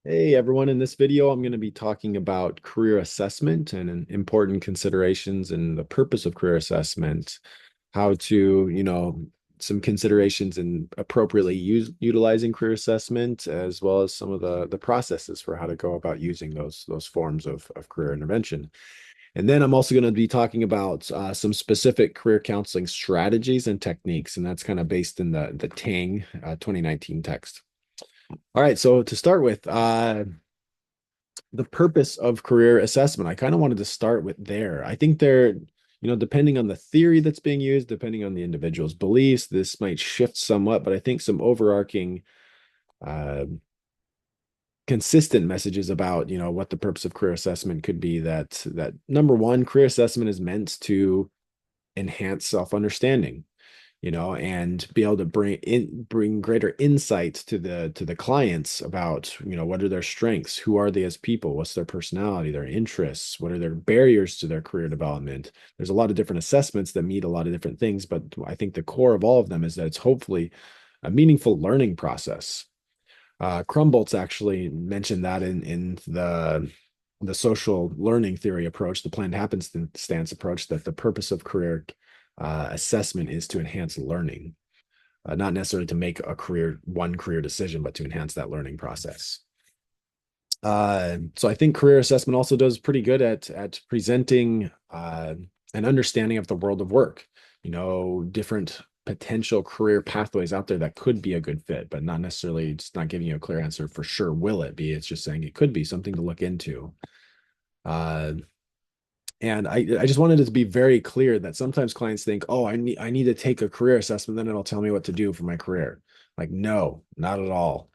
Hey everyone, in this video, I'm going to be talking about career assessment and important considerations and the purpose of career assessment, how to, some considerations in appropriately utilizing career assessment, as well as some of the processes for how to go about using those forms of career intervention. And then I'm also going to be talking about some specific career counseling strategies and techniques, and that's kind of based in the Tang 2019 text. All right, so to start with, the purpose of career assessment. I kind of wanted to start with there. I think depending on the theory that's being used, depending on the individual's beliefs, this might shift somewhat, but I think some overarching uh, consistent messages about, what the purpose of career assessment could be that number one, career assessment is meant to enhance self-understanding, and be able to bring greater insight to the clients about, what are their strengths, who are they as people, what's their personality, their interests, what are their barriers to their career development. There's a lot of different assessments that meet a lot of different things, but I think the core of all of them is that it's hopefully a meaningful learning process. Krumboltz actually mentioned that in the social learning theory approach, the planned happenstance approach, that the purpose of career assessment is to enhance learning, not necessarily to make one career decision, but to enhance that learning process. So I think career assessment also does pretty good at presenting an understanding of the world of work, different potential career pathways out there that could be a good fit, but not necessarily, just not giving you a clear answer for sure. Will it be? It's just saying it could be something to look into. Uh, and I just wanted it to be very clear that sometimes clients think, oh, I need to take a career assessment, then it'll tell me what to do for my career. Like, no, not at all.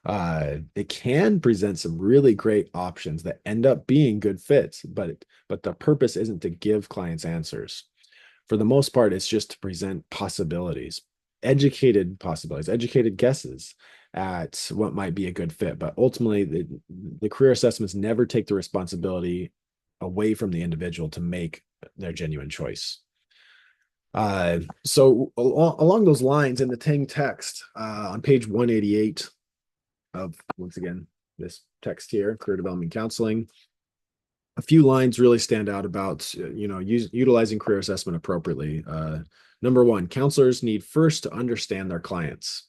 It can present some really great options that end up being good fits, but the purpose isn't to give clients answers. For the most part, it's just to present possibilities, educated guesses at what might be a good fit. But ultimately, the career assessments never take the responsibility away from the individual to make their genuine choice. So along those lines, in the Tang text, on page 188 of, once again, this text here, career development counseling, a few lines really stand out about, utilizing career assessment appropriately. Number one, counselors need first to understand their clients.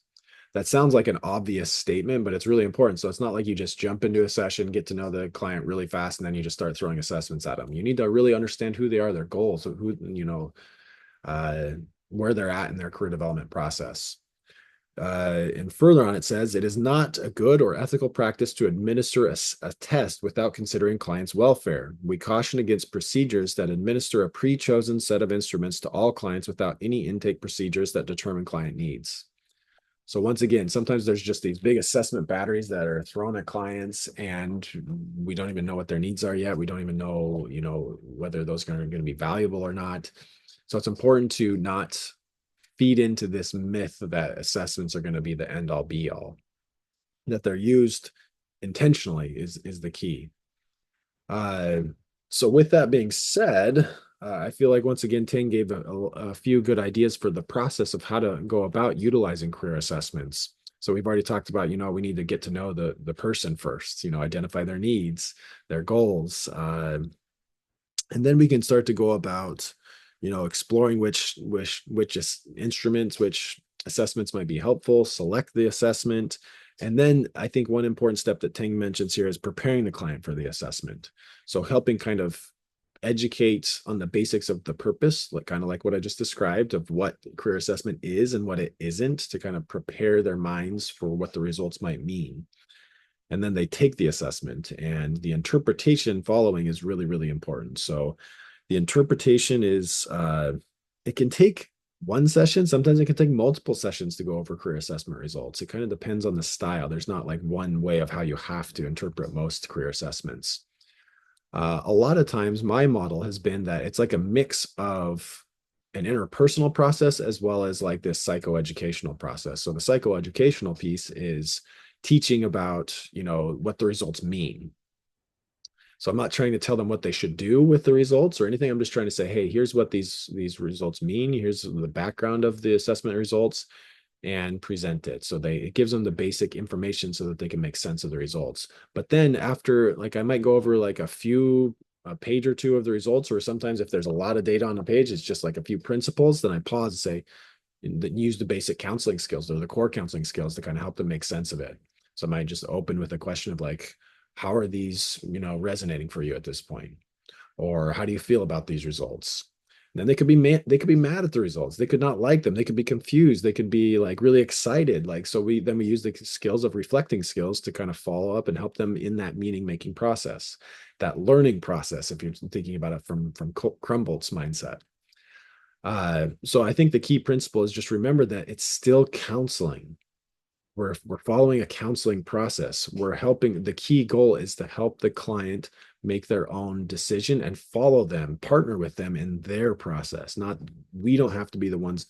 That sounds like an obvious statement, but it's really important. So it's not like you just jump into a session, get to know the client really fast, and then you just start throwing assessments at them. You need to really understand who they are, their goals, uh, where they're at in their career development process. And further on, it says it is not a good or ethical practice to administer a test without considering clients' welfare. We caution against procedures that administer a pre-chosen set of instruments to all clients without any intake procedures that determine client needs. So once again, sometimes there's just these big assessment batteries that are thrown at clients, and we don't even know what their needs are yet. We don't even know, whether those are going to be valuable or not. So it's important to not feed into this myth that assessments are going to be the end all be all. That they're used intentionally is the key. Uh, so with that being said, I feel like once again, Ting gave a few good ideas for the process of how to go about utilizing career assessments. So we've already talked about, we need to get to know the person first, identify their needs, their goals, and then we can start to go about, exploring which instruments, which assessments might be helpful, select the assessment. And then I think one important step that Tang mentions here is preparing the client for the assessment. So helping kind of educate on the basics of the purpose, like kind of like what I just described of what career assessment is and what it isn't, to kind of prepare their minds for what the results might mean. And then they take the assessment, and the interpretation following is really, really important. So the interpretation is, it can take one session. Sometimes it can take multiple sessions to go over career assessment results. It kind of depends on the style. There's not like one way of how you have to interpret most career assessments. A lot of times my model has been that it's like a mix of an interpersonal process as well as like this psychoeducational process. So the psychoeducational piece is teaching about, what the results mean. So I'm not trying to tell them what they should do with the results or anything. I'm just trying to say, hey, here's what these results mean. Here's the background of the assessment results. and present it. So it gives them the basic information so that they can make sense of the results. But then after, like, I might go over like a page or two of the results, or sometimes if there's a lot of data on a page, it's just like a few principles. Then I pause and say, use the basic counseling skills or the core counseling skills to kind of help them make sense of it. So I might just open with a question of like, how are these, resonating for you at this point? Or how do you feel about these results? And then they could be mad at the results. They could not like them. They could be confused. They could be like really excited. Like, so we use the skills of reflecting skills to kind of follow up and help them in that meaning making process, that learning process, if you're thinking about it from Crumbolt's mindset. So I think the key principle is just remember that it's still counseling. We're following a counseling process. We're helping. The key goal is to help the client make their own decision and follow them, partner with them in their process. Not, we don't have to be the ones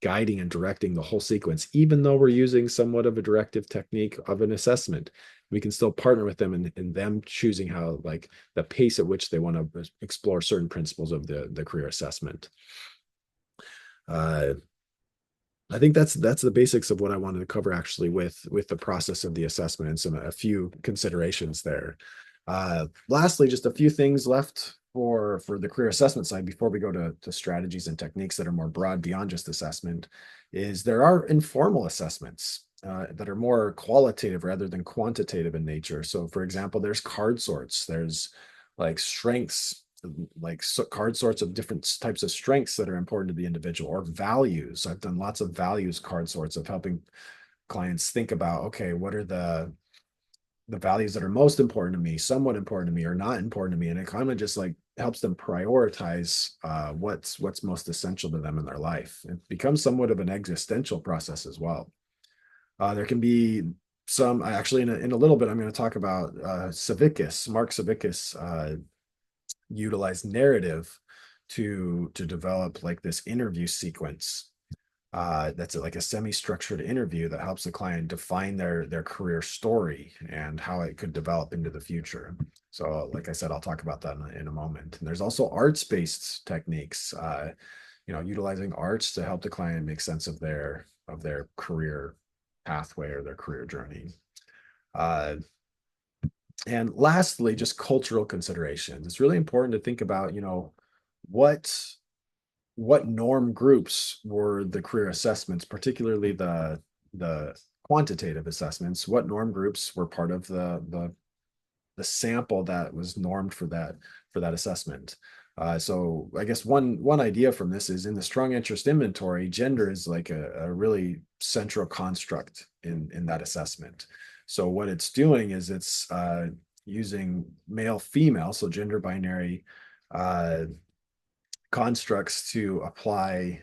guiding and directing the whole sequence, even though we're using somewhat of a directive technique of an assessment. We can still partner with them in them choosing how, like, the pace at which they want to explore certain principles of the career assessment. Uh, I think that's the basics of what I wanted to cover actually with the process of the assessment and a few considerations there. Lastly, just a few things left for the career assessment side before we go to strategies and techniques that are more broad beyond just assessment, is there are informal assessments that are more qualitative rather than quantitative in nature. So for example, there's card sorts, there's like strengths, like card sorts of different types of strengths that are important to the individual, or values. I've done lots of values card sorts of helping clients think about, okay, what are the values that are most important to me, somewhat important to me, or not important to me, and it kind of just like helps them prioritize what's most essential to them in their life. It becomes somewhat of an existential process as well. There can be some, actually in a little bit, I'm going to talk about Mark Savickas utilize narrative to develop like this interview sequence. That's like a semi-structured interview that helps the client define their career story and how it could develop into the future. So, like I said, I'll talk about that in a moment. And there's also arts-based techniques, utilizing arts to help the client make sense of their career pathway or their career journey. And lastly, just cultural considerations. It's really important to think about, what what norm groups were the career assessments, particularly the quantitative assessments. What norm groups were part of the sample that was normed for that assessment? So I guess one idea from this is, in the strong interest inventory, gender is like a really central construct in that assessment. So what it's doing is it's using male female, so gender binary constructs to apply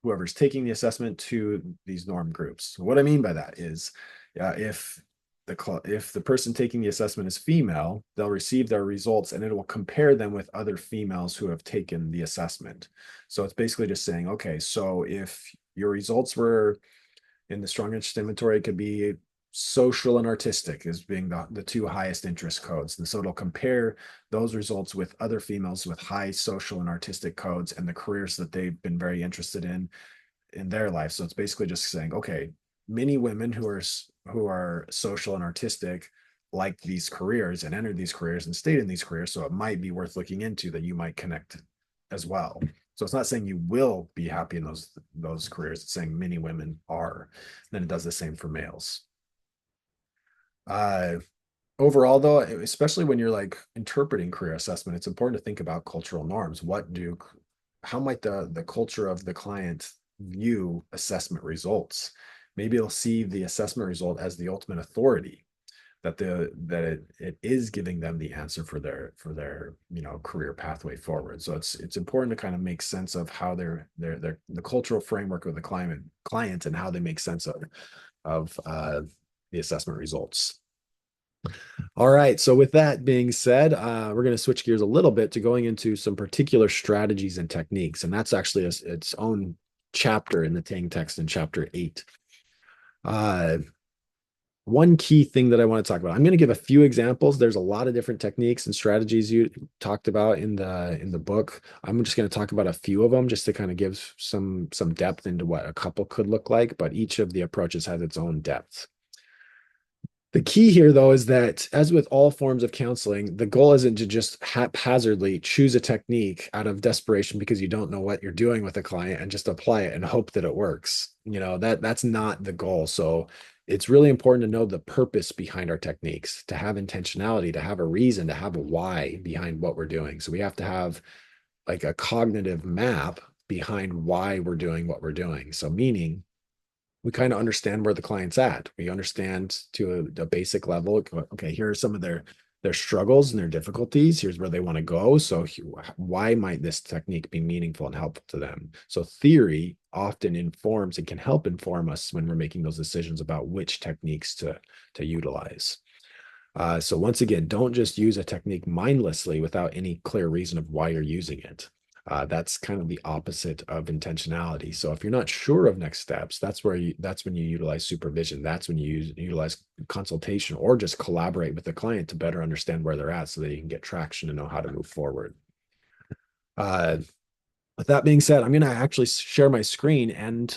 whoever's taking the assessment to these norm groups. So what I mean by that is, if the person taking the assessment is female, they'll receive their results and it will compare them with other females who have taken the assessment. So it's basically just saying, okay, so if your results were in the strong interest inventory, it could be social and artistic as being the two highest interest codes. And so it'll compare those results with other females with high social and artistic codes and the careers that they've been very interested in their life. So it's basically just saying, okay, many women who are social and artistic like these careers and entered these careers and stayed in these careers. So it might be worth looking into that you might connect as well. So it's not saying you will be happy in those careers. It's saying many women are. Then it does the same for males. Uh, Overall, though, especially when you're like interpreting career assessment, it's important to think about cultural norms. How might the culture of the client view assessment results? Maybe they'll see the assessment result as the ultimate authority, that it is giving them the answer for their career pathway forward. So it's important to kind of make sense of how the cultural framework of the client and how they make sense of the assessment results. All right. So with that being said, we're going to switch gears a little bit to going into some particular strategies and techniques, and that's actually its own chapter in the Tang text in chapter 8. one key thing that I want to talk about. I'm going to give a few examples. There's a lot of different techniques and strategies you talked about in the book. I'm just going to talk about a few of them just to kind of give some depth into what a couple could look like, but each of the approaches has its own depth. The key here, though, is that as with all forms of counseling, the goal isn't to just haphazardly choose a technique out of desperation because you don't know what you're doing with a client and just apply it and hope that it works. That's not the goal. So it's really important to know the purpose behind our techniques, to have intentionality, to have a reason, to have a why behind what we're doing. So we have to have like a cognitive map behind why we're doing what we're doing. So meaning we kind of understand where the client's at. We understand to a basic level. Okay, here are some of their struggles and their difficulties. Here's where they want to go. So why might this technique be meaningful and helpful to them? So theory often informs and can help inform us when we're making those decisions about which techniques to utilize. So once again, don't just use a technique mindlessly without any clear reason of why you're using it. That's kind of the opposite of intentionality. So if you're not sure of next steps, that's when you utilize supervision. That's when you utilize consultation or just collaborate with the client to better understand where they're at so that you can get traction and know how to move forward. With that being said, I'm going to actually share my screen, and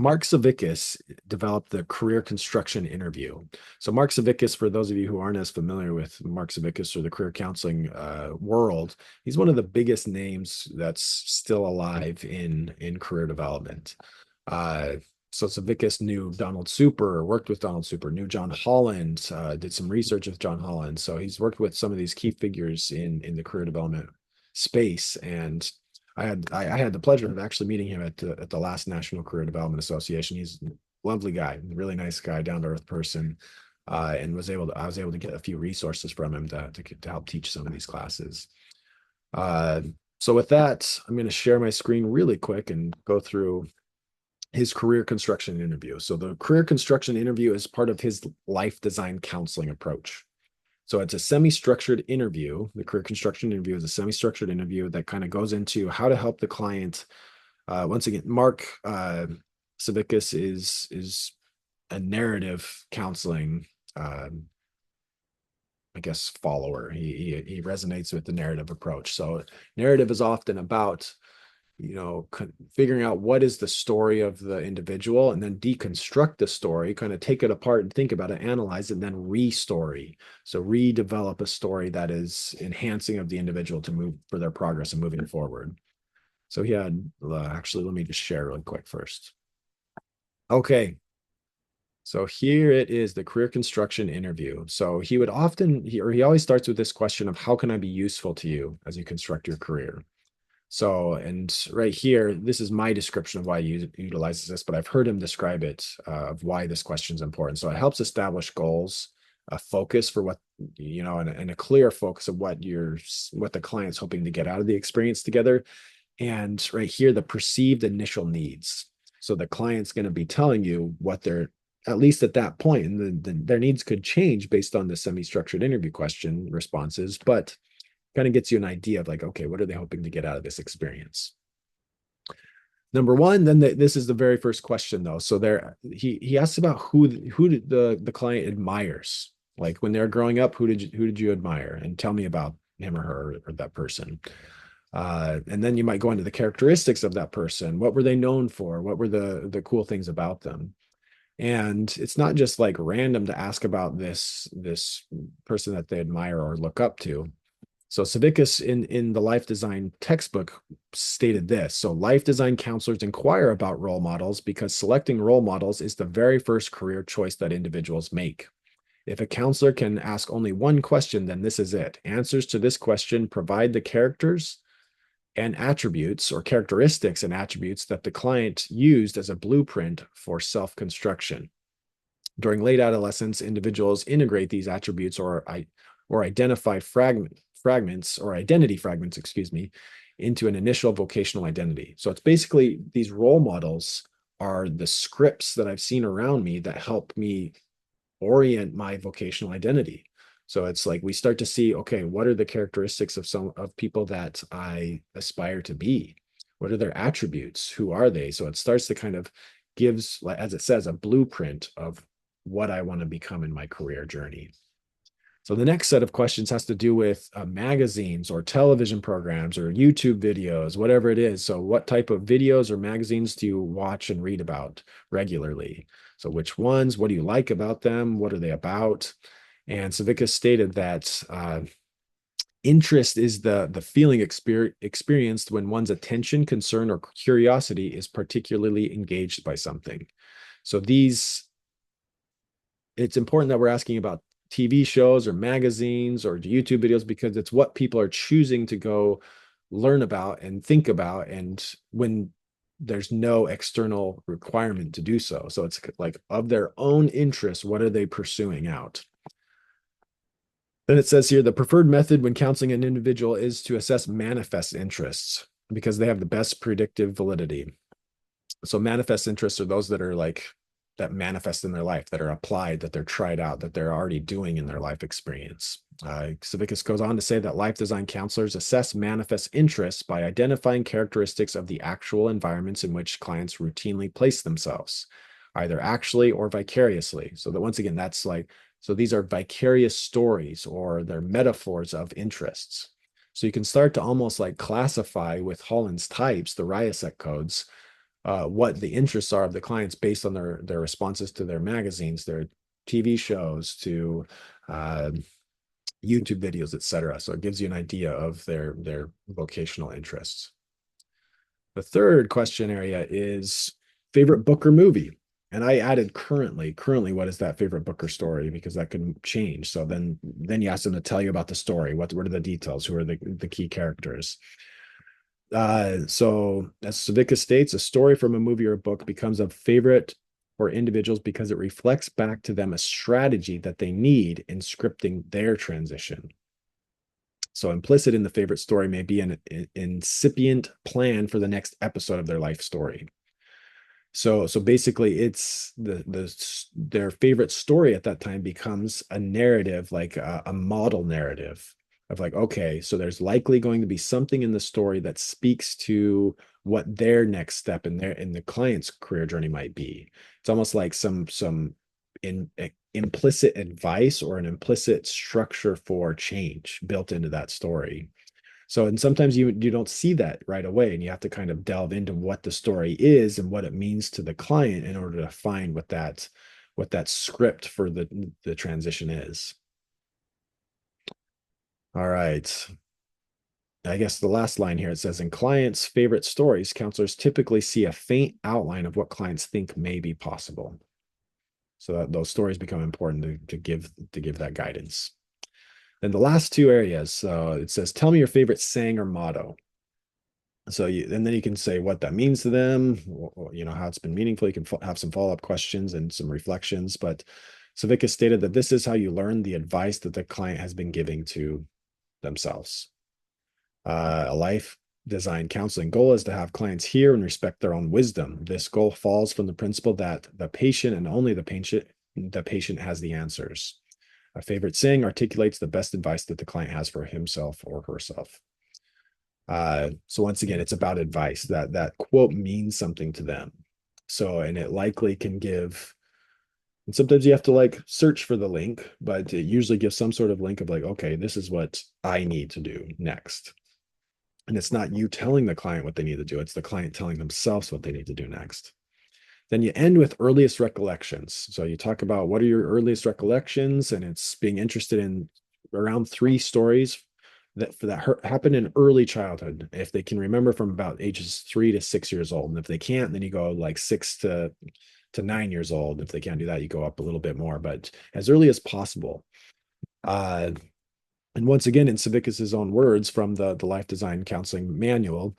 Mark Savickas developed the career construction interview. So Mark Savickas, for those of you who aren't as familiar with Mark Savickas or the career counseling world, he's one of the biggest names that's still alive in career development. So Savickas knew Donald Super, worked with Donald Super, knew John Holland, did some research with John Holland. So he's worked with some of these key figures in the career development space. And I had the pleasure of actually meeting him at the last National Career Development Association. He's a lovely guy, really nice guy, down to earth person, and I was able to get a few resources from him to help teach some of these classes. So with that, I'm going to share my screen really quick and go through his career construction interview. So the career construction interview is part of his life design counseling approach. So it's a semi-structured interview. The career construction interview is a semi-structured interview that kind of goes into how to help the client. Once again, Mark Savickas is a narrative counseling, I guess, follower. He resonates with the narrative approach. So narrative is often about figuring out what is the story of the individual and then deconstruct the story, kind of take it apart and think about it, analyze it, and then re-story. So redevelop a story that is enhancing of the individual to move for their progress and moving forward. So he had, actually, let me just share really quick first. Okay. So here it is, the career construction interview. So he always starts with this question of how can I be useful to you as you construct your career? So, and right here, this is my description of why he utilizes this, but I've heard him describe it of why this question is important. So it helps establish goals, a focus for what, and a clear focus of what the client's hoping to get out of the experience together. And right here, the perceived initial needs. So the client's going to be telling you what they're, at least at that point, and their needs could change based on the semi-structured interview question responses, but kind of gets you an idea of like, okay, what are they hoping to get out of this experience? Number one, then this is the very first question though. So he asks about who the client admires. Like when they're growing up, who did you admire? And tell me about him or her or that person. And then you might go into the characteristics of that person. What were they known for? What were the cool things about them? And it's not just like random to ask about this person that they admire or look up to. So Savickas in the life design textbook stated this. So life design counselors inquire about role models because selecting role models is the very first career choice that individuals make. If a counselor can ask only one question, then this is it. Answers to this question provide the characters and attributes or characteristics and attributes that the client used as a blueprint for self-construction. During late adolescence, individuals integrate these attributes or identify fragments or identity fragments, into an initial vocational identity. So it's basically these role models are the scripts that I've seen around me that help me orient my vocational identity. So it's like we start to see, okay, what are the characteristics of people that I aspire to be? What are their attributes? Who are they? So it starts to kind of gives, as it says, a blueprint of what I want to become in my career journey. So the next set of questions has to do with magazines or television programs or YouTube videos, whatever it is. So what type of videos or magazines do you watch and read about regularly? So which ones? What do you like about them? What are they about? And Savickas stated that interest is the feeling experienced when one's attention, concern, or curiosity is particularly engaged by something. So it's important that we're asking about TV shows or magazines or YouTube videos because it's what people are choosing to go learn about and think about. And when there's no external requirement to do so. So it's like of their own interest, what are they pursuing out? Then it says here the preferred method when counseling an individual is to assess manifest interests because they have the best predictive validity. So manifest interests are those that are like that manifest in their life, that are applied, that they're tried out, that they're already doing in their life experience. Savickas goes on to say that life design counselors assess manifest interests by identifying characteristics of the actual environments in which clients routinely place themselves, either actually or vicariously. So that once again, that's like, so these are vicarious stories or they're metaphors of interests. So you can start to almost like classify with Holland's types, the Ryeset codes, what the interests are of the clients based on their responses to their magazines, their TV shows, to YouTube videos, etc. So it gives you an idea of their vocational interests. The third question area is favorite book or movie. And I added currently, what is that favorite book or story? Because that could change. So then you ask them to tell you about the story. What are the details? Who are the key characters? So as Savickas states, a story from a movie or a book becomes a favorite for individuals because it reflects back to them a strategy that they need in scripting their transition. So implicit in the favorite story may be an incipient plan for the next episode of their life story. So basically it's their favorite story at that time becomes a narrative, like a model narrative of like, okay, so there's likely going to be something in the story that speaks to what their next step in the client's career journey might be. It's almost like some implicit advice or an implicit structure for change built into that story. So, and sometimes you don't see that right away, and you have to kind of delve into what the story is and what it means to the client in order to find what that script for the transition is. All right. I guess the last line here, it says in clients' favorite stories, counselors typically see a faint outline of what clients think may be possible. So that those stories become important to give that guidance. Then the last two areas, it says, tell me your favorite saying or motto. So and then you can say what that means to them, or, how it's been meaningful. You can have some follow-up questions and some reflections. But Savickas stated that this is how you learn the advice that the client has been giving to themselves. A life design counseling goal is to have clients hear and respect their own wisdom. This goal falls from the principle that the patient and only the patient has the answers. A favorite saying articulates the best advice that the client has for himself or herself. So once again, it's about advice. That quote means something to them. So, and it likely can give, and sometimes you have to like search for the link, but it usually gives some sort of link of like, okay, this is what I need to do next. And it's not you telling the client what they need to do, it's the client telling themselves what they need to do next. Then you end with earliest recollections. So you talk about what are your earliest recollections, and it's being interested in around 3 stories that happened in early childhood. If they can remember from about ages 3 to 6 years old, and if they can't, then you go like 6 to 9 years old. If they can't do that, you go up a little bit more, but as early as possible. And once again, in Savickas's own words from the Life Design Counseling Manual,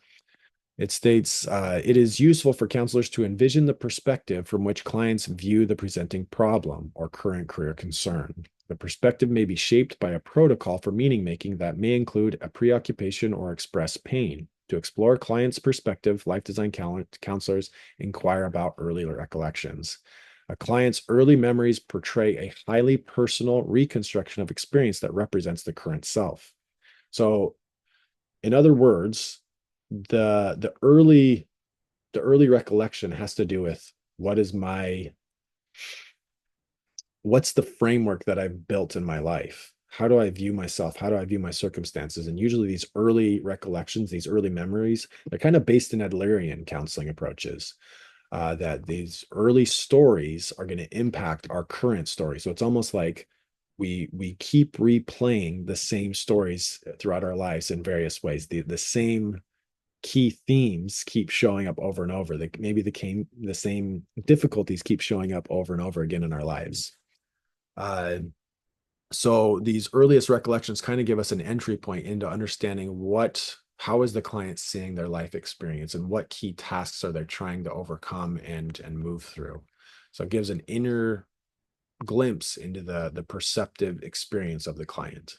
it states, it is useful for counselors to envision the perspective from which clients view the presenting problem or current career concern. The perspective may be shaped by a protocol for meaning making that may include a preoccupation or express pain. To explore clients' perspective, life design counselors inquire about early recollections. A client's early memories portray a highly personal reconstruction of experience that represents the current self. So, in other words, the early recollection has to do with what is my what's the framework that I've built in my life? How do I view myself? How do I view my circumstances? And usually these early recollections, these early memories, they're kind of based in Adlerian counseling approaches. That these early stories are going to impact our current story. So it's almost like we keep replaying the same stories throughout our lives in various ways. The same key themes keep showing up over and over. Maybe the same difficulties keep showing up over and over again in our lives. Uh, so these earliest recollections kind of give us an entry point into understanding how is the client seeing their life experience and what key tasks are they trying to overcome and move through. So it gives an inner glimpse into the perceptive experience of the client.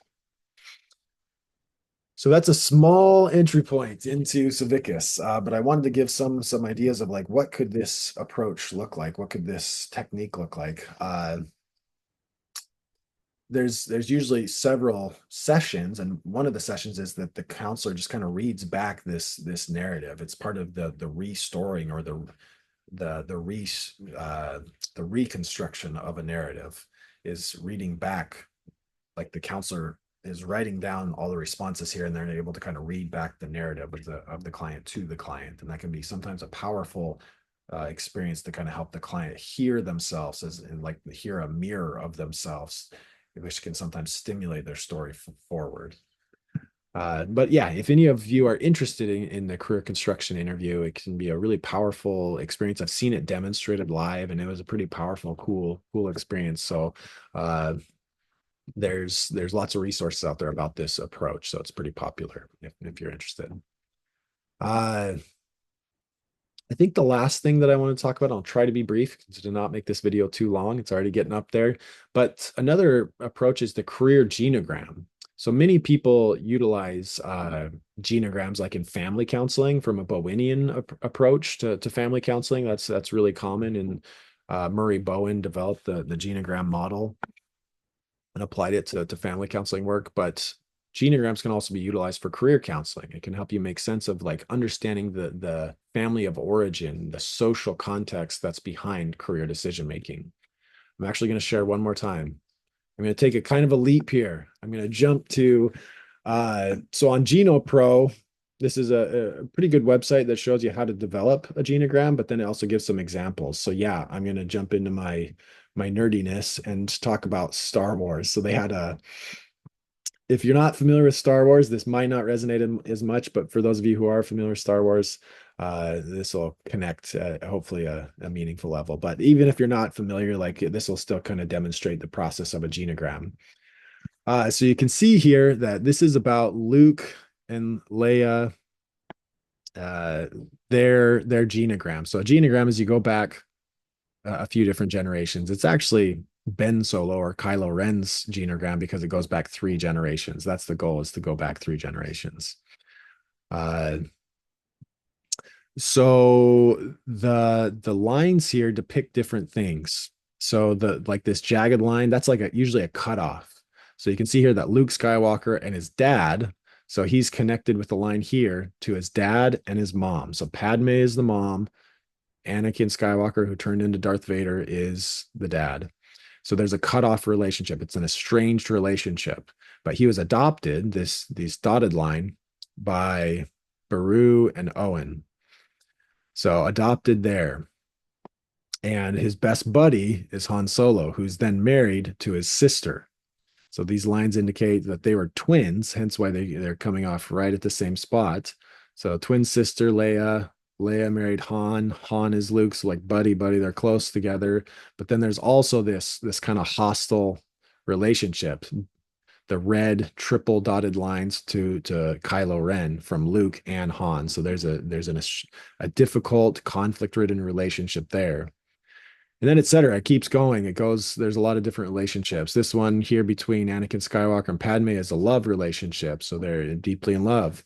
So that's a small entry point into Civicus, but I wanted to give some ideas of like what could this approach look like? What could this technique look like? There's usually several sessions, and one of the sessions is that the counselor just kind of reads back this narrative. It's part of the restoring or the re the reconstruction of a narrative is reading back, like the counselor is writing down all the responses here, and they're able to kind of read back the narrative of the client to the client, and that can be sometimes a powerful experience to kind of help the client hear themselves as and like hear a mirror of themselves, which can sometimes stimulate their story forward. But yeah, if any of you are interested in the career construction interview, it can be a really powerful experience. I've seen it demonstrated live, and it was a pretty powerful, cool experience. So there's lots of resources out there about this approach. So it's pretty popular if you're interested. Uh, I think the last thing that I want to talk about, I'll try to be brief to not make this video too long. It's already getting up there. But another approach is the career genogram. So many people utilize genograms like in family counseling from a Bowenian approach to family counseling. That's really common. And Murray Bowen developed the genogram model and applied it to family counseling work. But genograms can also be utilized for career counseling. It can help you make sense of like understanding the family of origin, the social context that's behind career decision making. I'm actually going to share one more time. I'm going to take a kind of a leap here. I'm going to jump to so on GenoPro, this is a pretty good website that shows you how to develop a genogram, but then it also gives some examples. So yeah, I'm going to jump into my nerdiness and talk about Star Wars. So they had if you're not familiar with Star Wars, this might not resonate as much, but for those of you who are familiar with Star Wars, this will connect hopefully a meaningful level. But even if you're not familiar, like this will still kind of demonstrate the process of a genogram. So you can see here that this is about Luke and Leia, their genogram. So a genogram is you go back a few different generations. It's actually Ben Solo or Kylo Ren's genogram because it goes back 3 generations. That's the goal, is to go back 3 generations. So the lines here depict different things. So the like this jagged line, that's like usually a cutoff. So you can see here that Luke Skywalker and his dad, so he's connected with the line here to his dad and his mom. So Padme is the mom, Anakin Skywalker, who turned into Darth Vader, is the dad. So there's a cutoff relationship. It's an estranged relationship. But he was adopted, these dotted line, by Beru and Owen. So adopted there. And his best buddy is Han Solo, who's then married to his sister. So these lines indicate that they were twins, hence why they're coming off right at the same spot. So twin sister Leia, Leia married Han. Han is Luke, so like buddy, they're close together. But then there's also this kind of hostile relationship. The red triple dotted lines to Kylo Ren from Luke and Han. So there's a difficult conflict-ridden relationship there. And then et cetera. It keeps going. It goes, there's a lot of different relationships. This one here between Anakin Skywalker and Padme is a love relationship. So they're deeply in love.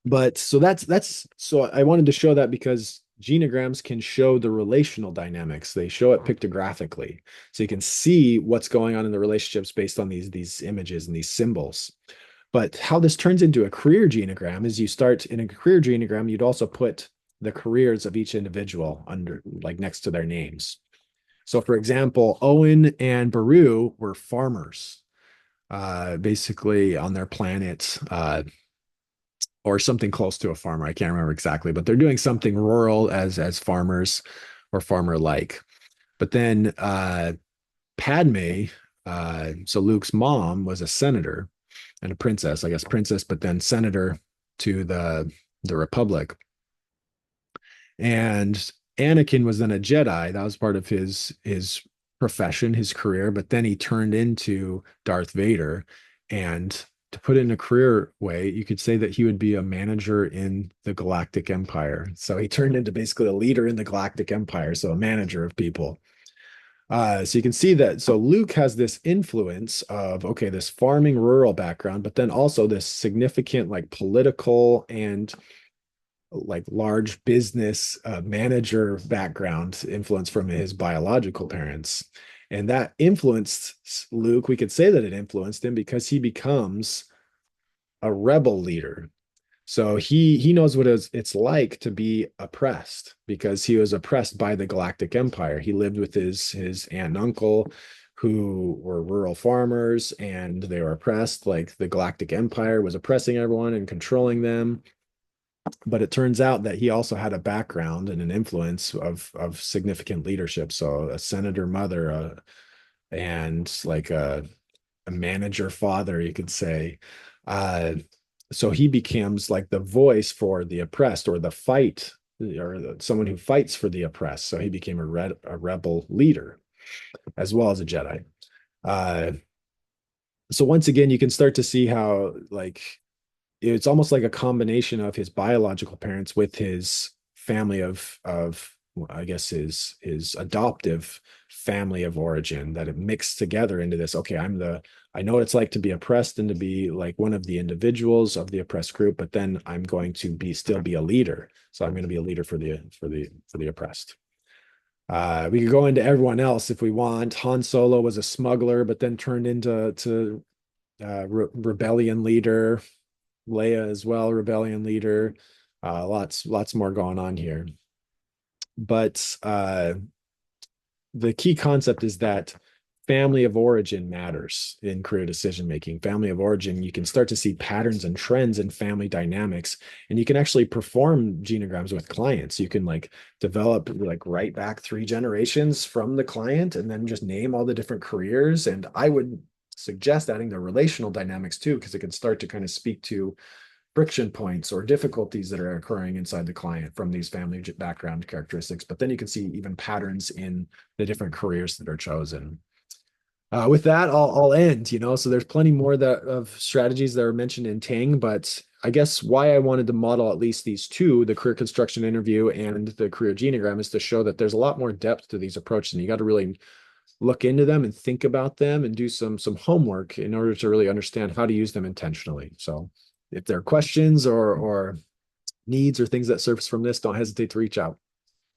But so so I wanted to show that because genograms can show the relational dynamics. They show it pictographically. So you can see what's going on in the relationships based on these images and these symbols. But how this turns into a career genogram is you start in a career genogram, you'd also put the careers of each individual under like next to their names. So, for example, Owen and Baru were farmers, basically on their planet, or something close to a farmer. I can't remember exactly, but they're doing something rural as farmers or farmer-like. But then Padme, so Luke's mom was a senator and a princess, I guess princess, but then senator to the Republic. And Anakin was then a Jedi. That was part of his profession, his career, but then he turned into Darth Vader. And to put it in a career way, you could say that he would be a manager in the Galactic Empire. So he turned into basically a leader in the Galactic Empire, so a manager of people. So you can see that. So Luke has this influence of, okay, this farming rural background, but then also this significant like political and like large business manager background influence from his biological parents. And that influenced Luke. We could say that it influenced him because he becomes a rebel leader. So he knows what it's like to be oppressed because he was oppressed by the Galactic Empire. He lived with his aunt and uncle who were rural farmers and they were oppressed. Like the Galactic Empire was oppressing everyone and controlling them. But it turns out that he also had a background and an influence of significant leadership. So a senator mother, and like a manager father, you could say. Uh, so he becomes like the voice for the oppressed or the fight or someone who fights for the oppressed. So he became a rebel leader as well as a Jedi. Uh, so once again, you can start to see how like it's almost like a combination of his biological parents with his family of I guess his adoptive family of origin that it mixed together into this. Okay, I know what it's like to be oppressed and to be like one of the individuals of the oppressed group, but then I'm going to be still be a leader. So I'm going to be a leader for the oppressed. We could go into everyone else if we want. Han Solo was a smuggler, but then turned into rebellion leader. Leia as well, rebellion leader. Lots more going on here. But the key concept is that family of origin matters in career decision making. Family of origin, you can start to see patterns and trends in family dynamics, and you can actually perform genograms with clients. You can like develop, like write back 3 generations from the client and then just name all the different careers. And I would suggest adding the relational dynamics too, because it can start to kind of speak to friction points or difficulties that are occurring inside the client from these family background characteristics. But then you can see even patterns in the different careers that are chosen. With that, I'll end. So there's plenty more of strategies that are mentioned in Tang, but I guess why I wanted to model at least these two, the career construction interview and the career genogram, is to show that there's a lot more depth to these approaches, and you got to really look into them and think about them and do some homework in order to really understand how to use them intentionally. So if there are questions or needs or things that surface from this, don't hesitate to reach out.